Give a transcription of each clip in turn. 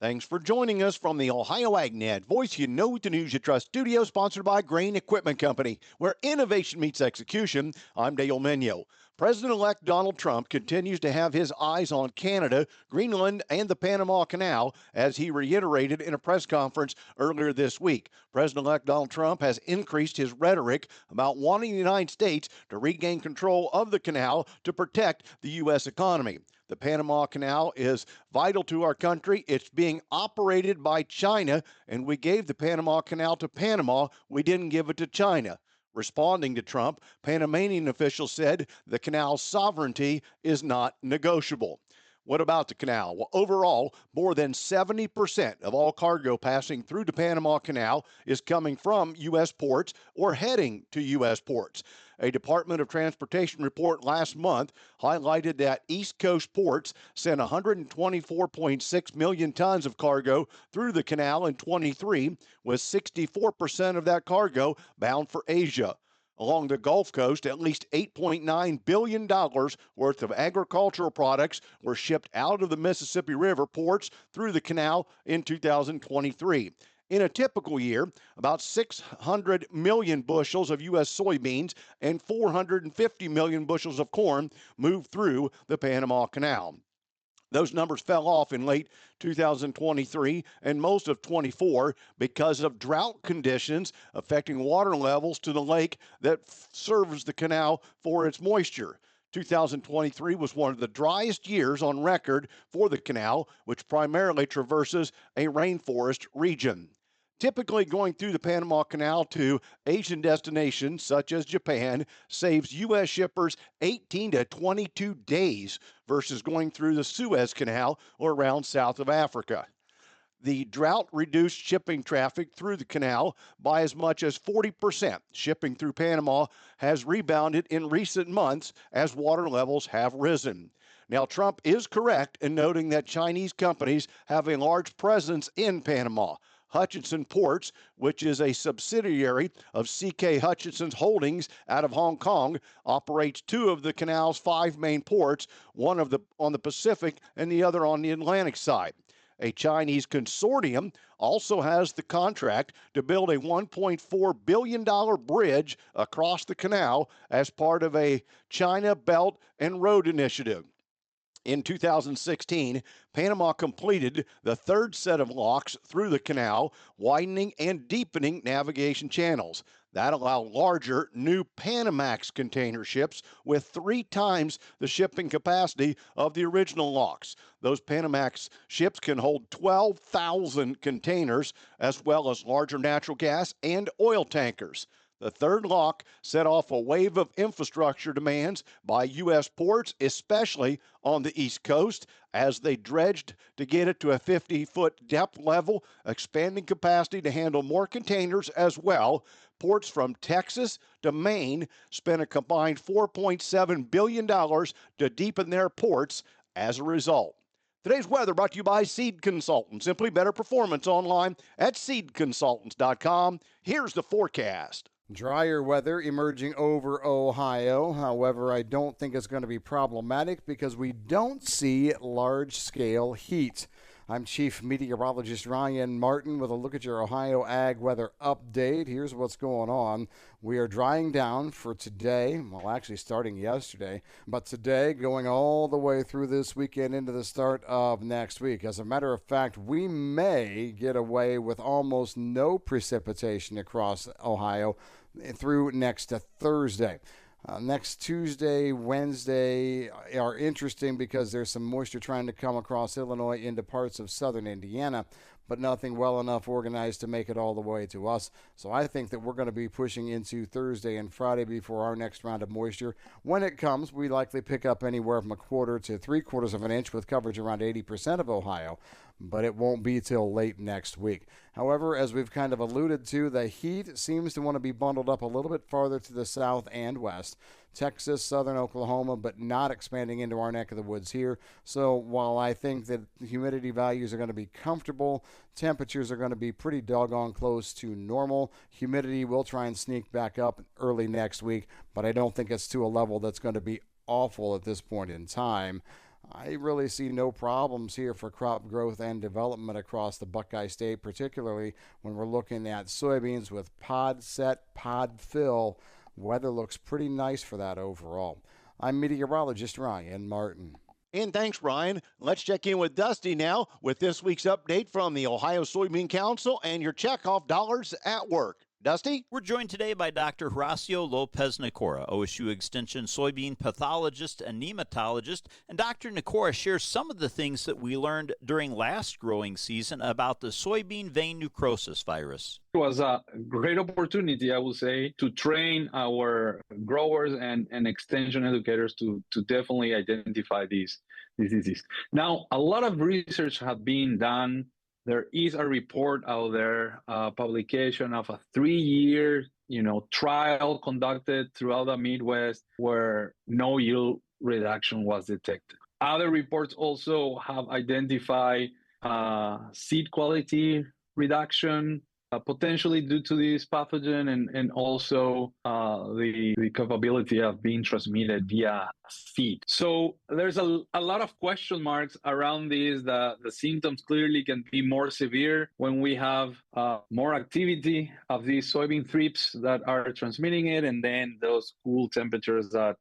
Thanks for joining us from the Ohio AgNet Voice You Know the News You Trust studio, sponsored by Grain Equipment Company, where innovation meets execution. I'm Dale Menyo. President-elect Donald Trump continues to have his eyes on Canada, Greenland, and the Panama Canal, as he reiterated in a press conference earlier this week. President-elect Donald Trump has increased his rhetoric about wanting the United States to regain control of the canal to protect the U.S. economy. The Panama Canal is vital to our country. It's being operated by China, and we gave the Panama Canal to Panama. We didn't give it to China. Responding to Trump, Panamanian officials said the canal's sovereignty is not negotiable. What about the canal? Well, overall, more than 70% of all cargo passing through the Panama Canal is coming from U.S. ports or heading to U.S. ports. A Department of Transportation report last month highlighted that East Coast ports sent 124.6 million tons of cargo through the canal in 23, with 64% of that cargo bound for Asia. Along the Gulf Coast, at least $8.9 billion worth of agricultural products were shipped out of the Mississippi River ports through the canal in 2023. In a typical year, about 600 million bushels of U.S. soybeans and 450 million bushels of corn move through the Panama Canal. Those numbers fell off in late 2023 and most of 24 because of drought conditions affecting water levels to the lake that serves the canal for its moisture. 2023 was one of the driest years on record for the canal, which primarily traverses a rainforest region. Typically, going through the Panama Canal to Asian destinations such as Japan saves U.S. shippers 18 to 22 days versus going through the Suez Canal or around south of Africa. The drought reduced shipping traffic through the canal by as much as 40%. Shipping through Panama has rebounded in recent months as water levels have risen. Now, Trump is correct in noting that Chinese companies have a large presence in Panama. Hutchinson Ports, which is a subsidiary of CK Hutchinson's Holdings out of Hong Kong, operates two of the canal's five main ports, one on the Pacific and the other on the Atlantic side. A Chinese consortium also has the contract to build a $1.4 billion bridge across the canal as part of a China Belt and Road Initiative. In 2016, Panama completed the third set of locks through the canal, widening and deepening navigation channels. That allowed larger, new Panamax container ships with 3 times the shipping capacity of the original locks. Those Panamax ships can hold 12,000 containers, as well as larger natural gas and oil tankers. The third lock set off a wave of infrastructure demands by U.S. ports, especially on the East Coast, as they dredged to get it to a 50-foot depth level, expanding capacity to handle more containers as well. Ports from Texas to Maine spent a combined $4.7 billion to deepen their ports as a result. Today's weather brought to you by Seed Consultants. Simply better performance online at seedconsultants.com. Here's the forecast. Drier weather emerging over Ohio. However, I don't think it's going to be problematic because we don't see large-scale heat. I'm Chief Meteorologist Ryan Martin with a look at your Ohio Ag weather update. Here's what's going on. We are drying down for today, well, actually starting yesterday, but today going all the way through this weekend into the start of next week. As a matter of fact, we may get away with almost no precipitation across Ohio through next Thursday. Next Tuesday, Wednesday are interesting because there's some moisture trying to come across Illinois into parts of southern Indiana, but nothing well enough organized to make it all the way to us. So I think that we're going to be pushing into Thursday and Friday before our next round of moisture. When it comes, we likely pick up anywhere from 1/4 to 3/4 of an inch with coverage around 80% of Ohio, but it won't be till late next week. However, as we've kind of alluded to, the heat seems to want to be bundled up a little bit farther to the south and west. Texas, southern Oklahoma, but not expanding into our neck of the woods here. So while I think that humidity values are going to be comfortable, temperatures are going to be pretty doggone close to normal. Humidity will try and sneak back up early next week, but I don't think it's to a level that's going to be awful at this point in time. I really see no problems here for crop growth and development across the Buckeye State, particularly when we're looking at soybeans with pod set, pod fill. Weather looks pretty nice for that overall. I'm meteorologist Ryan Martin. And thanks, Ryan. Let's check in with Dusty now with this week's update from the Ohio Soybean Council and your checkoff dollars at work. Dusty? We're joined today by Dr. Horacio Lopez Nicora, OSU Extension soybean pathologist and nematologist. And Dr. Nicora shares some of the things that we learned during last growing season about the soybean vein necrosis virus. It was a great opportunity, I would say, to train our growers and extension educators to definitely identify this disease. Now, a lot of research has been done. There is a report out there, publication of a 3-year, trial conducted throughout the Midwest where no yield reduction was detected. Other reports also have identified seed quality reduction, potentially due to this pathogen, and also the capability of being transmitted via feed. So there's a lot of question marks around this. The symptoms clearly can be more severe when we have more activity of these soybean thrips that are transmitting it, and then those cool temperatures that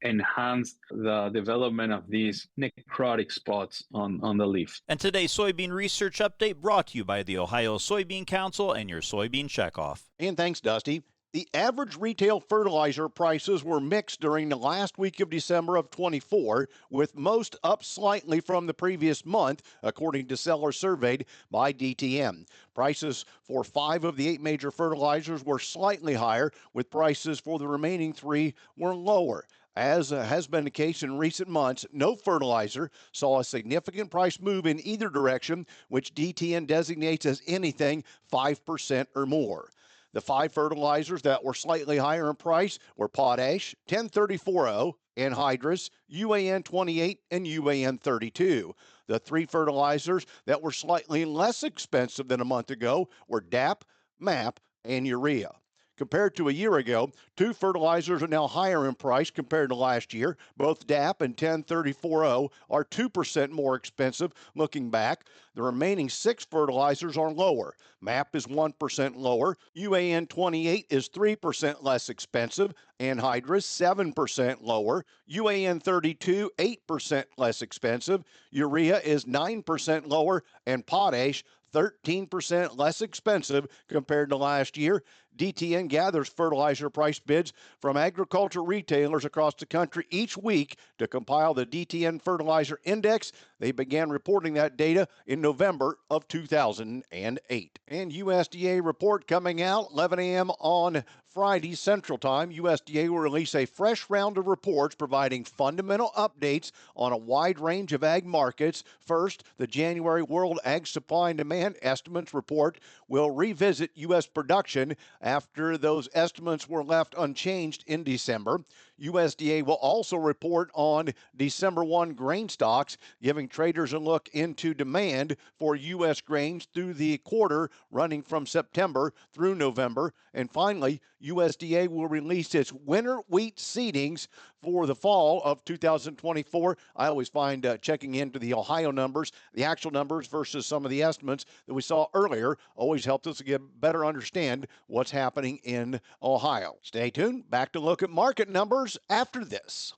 enhance the development of these necrotic spots on the leaf. And today's soybean research update brought to you by the Ohio Soybean Council and your soybean checkoff. And thanks, Dusty. The average retail fertilizer prices were mixed during the last week of December of 24, with most up slightly from the previous month, according to sellers surveyed by DTN. Prices for 5 of the 8 major fertilizers were slightly higher, with prices for the remaining 3 were lower. As has been the case in recent months, no fertilizer saw a significant price move in either direction, which DTN designates as anything 5% or more. The 5 fertilizers that were slightly higher in price were potash, 1034-0, anhydrous, UAN 28, and UAN 32. The 3 fertilizers that were slightly less expensive than a month ago were DAP, MAP, and urea. Compared to a year ago, 2 fertilizers are now higher in price compared to last year. Both DAP and 1034-0 are 2% more expensive looking back. The remaining 6 fertilizers are lower. MAP is 1% lower. UAN 28 is 3% less expensive. Anhydrous 7% lower. UAN 32 8% less expensive. Urea is 9% lower, and potash 13% less expensive compared to last year. DTN gathers fertilizer price bids from agriculture retailers across the country each week to compile the DTN Fertilizer Index. They began reporting that data in November of 2008. And USDA report coming out 11 a.m. on Friday Central Time. USDA will release a fresh round of reports providing fundamental updates on a wide range of ag markets. First, the January World Ag Supply and Demand Estimates report will revisit U.S. production after those estimates were left unchanged in December. USDA will also report on December 1 grain stocks, giving traders a look into demand for U.S. grains through the quarter running from September through November. And finally, USDA will release its winter wheat seedings for the fall of 2024. I always find checking into the Ohio numbers, the actual numbers versus some of the estimates that we saw earlier, always helps us to get better understand what's happening in Ohio. Stay tuned. Back to look at market numbers after this.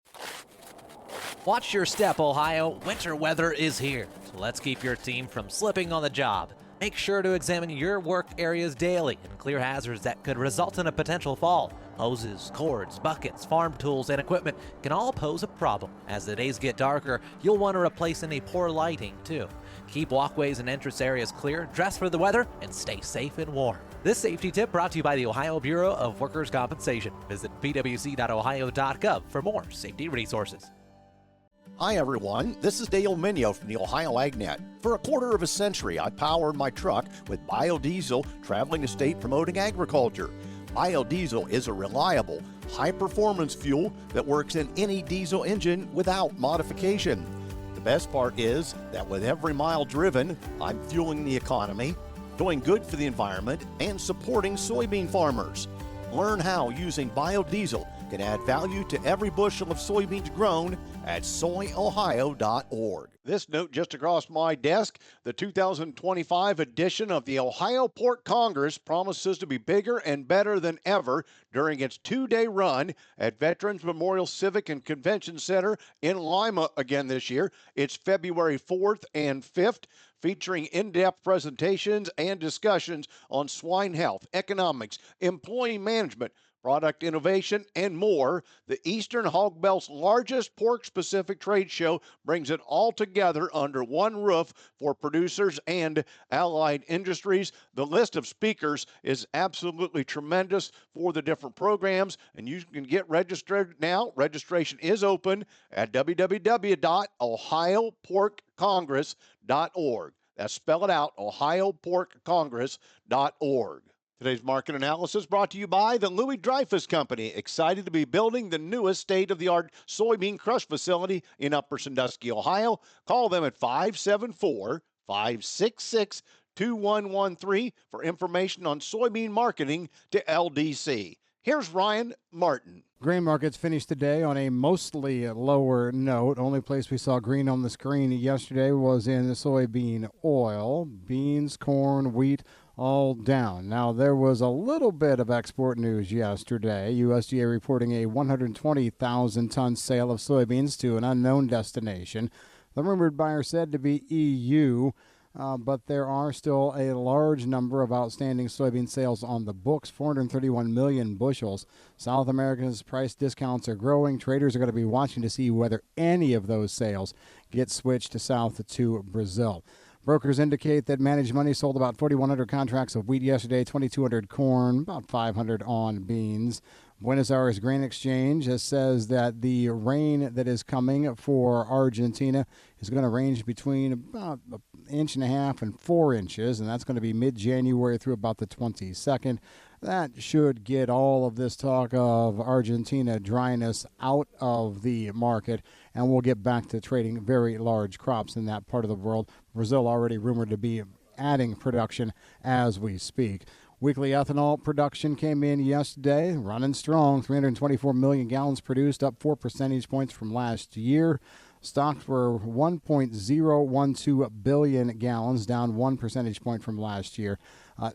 Watch your step, Ohio. Winter weather is here, so let's keep your team from slipping on the job. Make sure to examine your work areas daily and clear hazards that could result in a potential fall. Hoses, cords, buckets, farm tools, and equipment can all pose a problem. As the days get darker, you'll want to replace any poor lighting, too. Keep walkways and entrance areas clear, dress for the weather, and stay safe and warm. This safety tip brought to you by the Ohio Bureau of Workers' Compensation. Visit pwc.ohio.gov for more safety resources. Hi everyone, this is Dale Minio from the Ohio AgNet. For a quarter of a century, I powered my truck with biodiesel, traveling the state promoting agriculture. Biodiesel is a reliable, high-performance fuel that works in any diesel engine without modification. The best part is that with every mile driven, I'm fueling the economy, doing good for the environment, and supporting soybean farmers. Learn how using biodiesel can add value to every bushel of soybeans grown at soyohio.org. This note just across my desk, the 2025 edition of the Ohio Pork Congress promises to be bigger and better than ever during its two-day run at Veterans Memorial Civic and Convention Center in Lima again this year. It's February 4th and 5th, featuring in-depth presentations and discussions on swine health, economics, employee management, product innovation, and more. The Eastern Hog Belt's largest pork-specific trade show brings it all together under one roof for producers and allied industries. The list of speakers is absolutely tremendous for the different programs, and you can get registered now. Registration is open at www.ohioporkcongress.org. That's spell it out, ohioporkcongress.org. Today's market analysis brought to you by the Louis Dreyfus Company, excited to be building the newest state-of-the-art soybean crush facility in Upper Sandusky, Ohio. Call them at 574-566-2113 for information on soybean marketing to LDC. Here's Ryan Martin. Grain markets finished today on a mostly lower note. Only place we saw green on the screen yesterday was in the soybean oil. Beans, corn, wheat, all down. Now, there was a little bit of export news yesterday. USDA reporting a 120,000-ton sale of soybeans to an unknown destination. The rumored buyer said to be EU, but there are still a large number of outstanding soybean sales on the books, 431 million bushels. South America's price discounts are growing. Traders are going to be watching to see whether any of those sales get switched south to Brazil. Brokers indicate that managed money sold about 4,100 contracts of wheat yesterday, 2,200 corn, about 500 on beans. Buenos Aires Grain Exchange says that the rain that is coming for Argentina is going to range between about 1.5 inches and 4 inches, and that's going to be mid-January through about the 22nd. That should get all of this talk of Argentina dryness out of the market, and we'll get back to trading very large crops in that part of the world. Brazil already rumored to be adding production as we speak. Weekly ethanol production came in yesterday, running strong, 324 million gallons produced, up 4 percentage points from last year. Stocks were 1.012 billion gallons, down 1 percentage point from last year.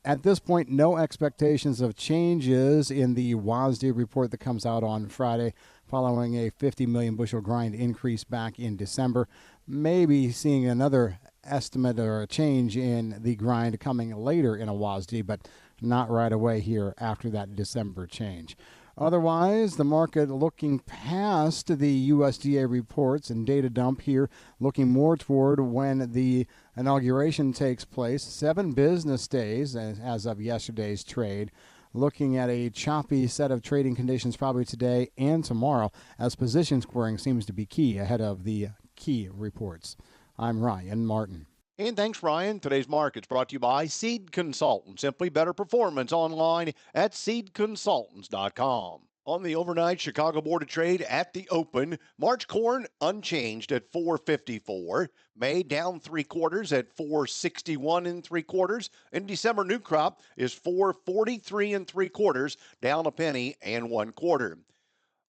At this point, no expectations of changes in the WASDE report that comes out on Friday, following a 50 million bushel grind increase back in December. Maybe seeing another estimate or a change in the grind coming later in a WASDE, but not right away here after that December change. Otherwise, the market looking past the USDA reports and data dump here, looking more toward when the inauguration takes place. 7 business days as of yesterday's trade. Looking at a choppy set of trading conditions probably today and tomorrow, as position squaring seems to be key ahead of the key reports. I'm Ryan Martin. And thanks, Ryan. Today's market's brought to you by Seed Consultants. Simply better performance online at seedconsultants.com. On the overnight Chicago Board of Trade at the open, March corn unchanged at $4.54. May down 3/4 at $4.61 3/4. And December new crop is $4.43 3/4, down a penny and 1/4.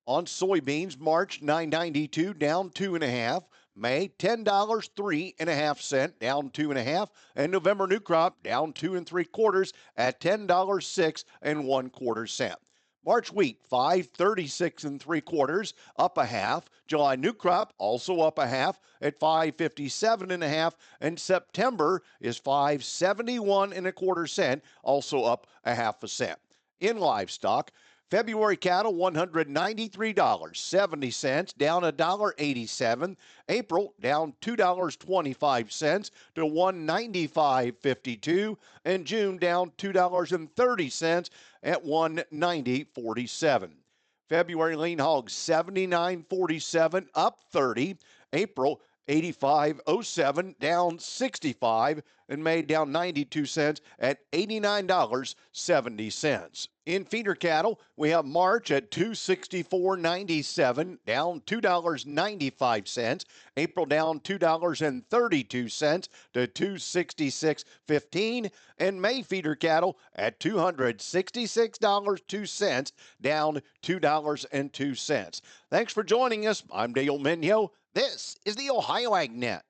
On soybeans, March $9.92, down 2.5. May $10 3.5 down 2.5, and November new crop down 2 3/4 at $10 6 1/4. March wheat $5.36 3/4, up 1/2. July new crop also up 1/2 at $5.57 1/2, and September is $5.71 1/4, also up 1/2 cent. In livestock, February cattle, $193.70, down $1.87. April, down $2.25 to $195.52. And June, down $2.30 at $190.47. February lean hogs, $79.47, up 30. April, $85.07, down 65. and May down 92 cents at $89.70. In feeder cattle, we have March at $264.97, down $2.95. April down $2.32 to $266.15, and May feeder cattle at $266.02, down $2.02. Thanks for joining us. I'm Dale Minyo. This is the Ohio AgNet.